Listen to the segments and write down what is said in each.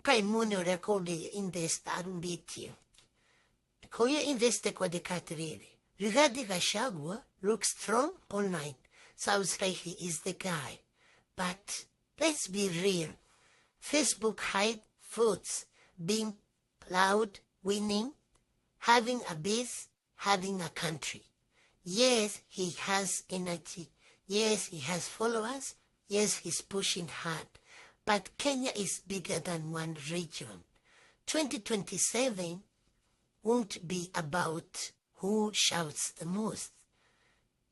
kai mune ore kodi investa arumbitio. Koya investe kwa dekaterere. Rigathi Gachagua looks strong online. Sounds like he is the guy. But let's be real. Facebook hide votes, being loud, winning, having a base, having a country. Yes, he has energy. Yes, he has followers. Yes, he's pushing hard. But Kenya is bigger than one region. 2027 won't be about who shouts the most.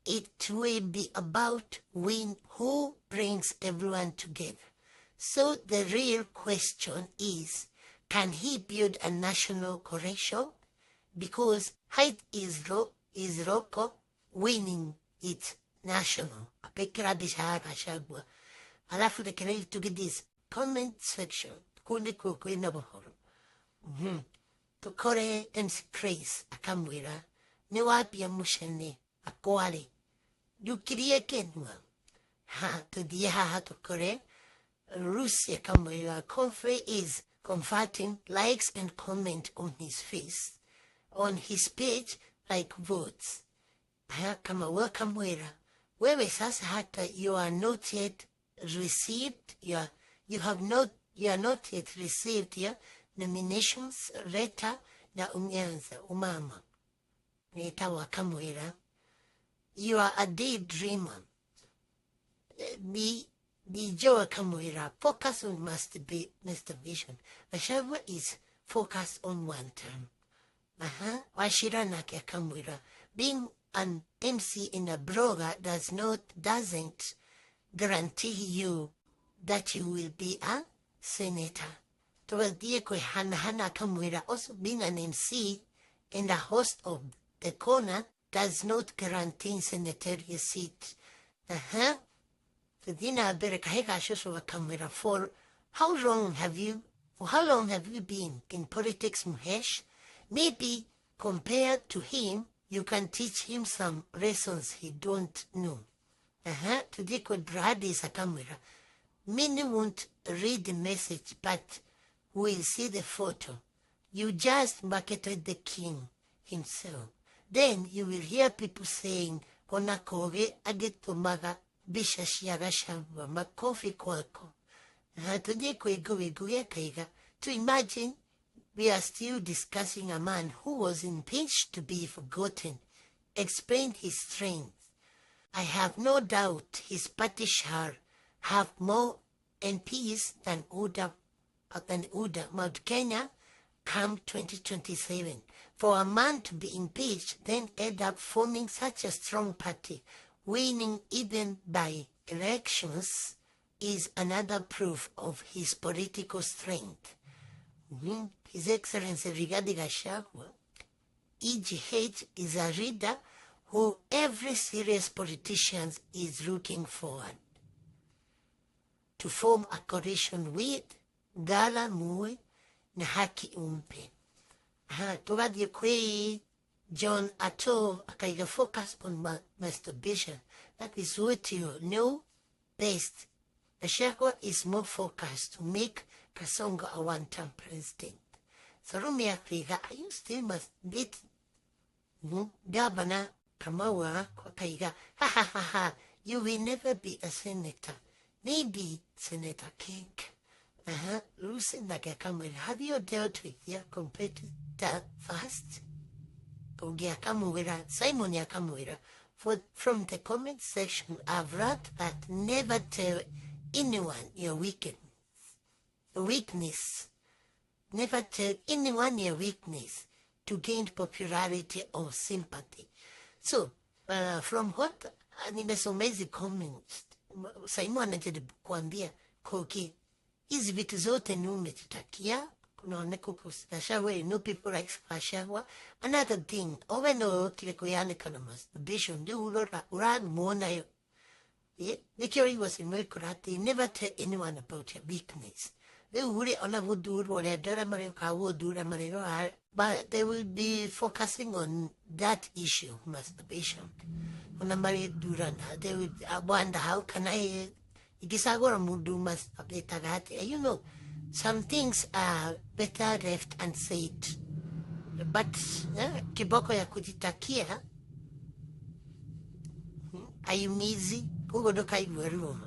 It will be about who brings everyone together. So the real question is, can he build a national coalition? Because height is Roko winning it national. Alafu the to get this comment section. To kore MC Chris akamwira ni wapia mushene akwari yukirie kenwa ha tudie haha to kore Rusi akamwira Comfrey is converting likes and comment on his face on his page like votes ha kama wakamwira wewe sasa hata you are not yet received you are not yet received nominations letter na umyanza umama nita wakamwira you are a daydreamer the Joe Kamwira focus on must be Mr. Vision. Gachagua is focused on one term. Washira Nakia Kamwira being an MC in a blogger doesn't guarantee you that you will be a senator. Towards Hana Kamwira also being an MC and a host of The Corner does not guarantee senatorial seat. For how long have you been in politics, Muhesh? Maybe compared to him, you can teach him some lessons he don't know. Today could Brady Sakamwira. Many won't read the message, but will see the photo. You just marketed the king himself. Then you will hear people saying, Kona Kogi agitumaga bisha shiagashamba makofi kwako. To imagine we are still discussing a man who was impeached to be forgotten, explained his strength. I have no doubt his party shall have more MPs than Uda Mount Kenya come 2027. For a man to be impeached, then end up forming such a strong party, winning even by elections, is another proof of his political strength. His Excellency Rigathi Gachagua, EGH, is a leader who every serious politician is looking forward to form a coalition with Gala Mue na Haki Umpe. Tuwadhi kwe John Ato akaiga focus on masturbation. That is what you know best. The Gachagua is more focused to make Kasongo a one-term president. So Rumi Afrika, are you still must beat Gabana Kamawa Kwakaiga? Ha, you will never be a senator. Maybe Senator King. Lucy Nagakamwe, have you dealt with your competitor first? Kogi Akamwira, Simon Yakamwira. From the comment section, I've read that never tell anyone your weakness. Never tell anyone your weakness to gain popularity or sympathy. So, from what nimesomezi comments, Simon anajaribu kuambia Kogi, hizi vitu zote ni umetutakia, kunaone Gachagua, no people like Gachagua. Another thing, oveno kile kuyane kana masturbation, di urad muona yo. The theory was in Merkurati, never tell anyone about your weakness. They would on would do what would do, but they will be focusing on that issue, masturbation. When I'm married, they would wonder how can I Igisagora mudu mas update. You know, some things are better left unsaid. But kiboko ya kujitakia ayumizi, koguo ndukaigua ruo.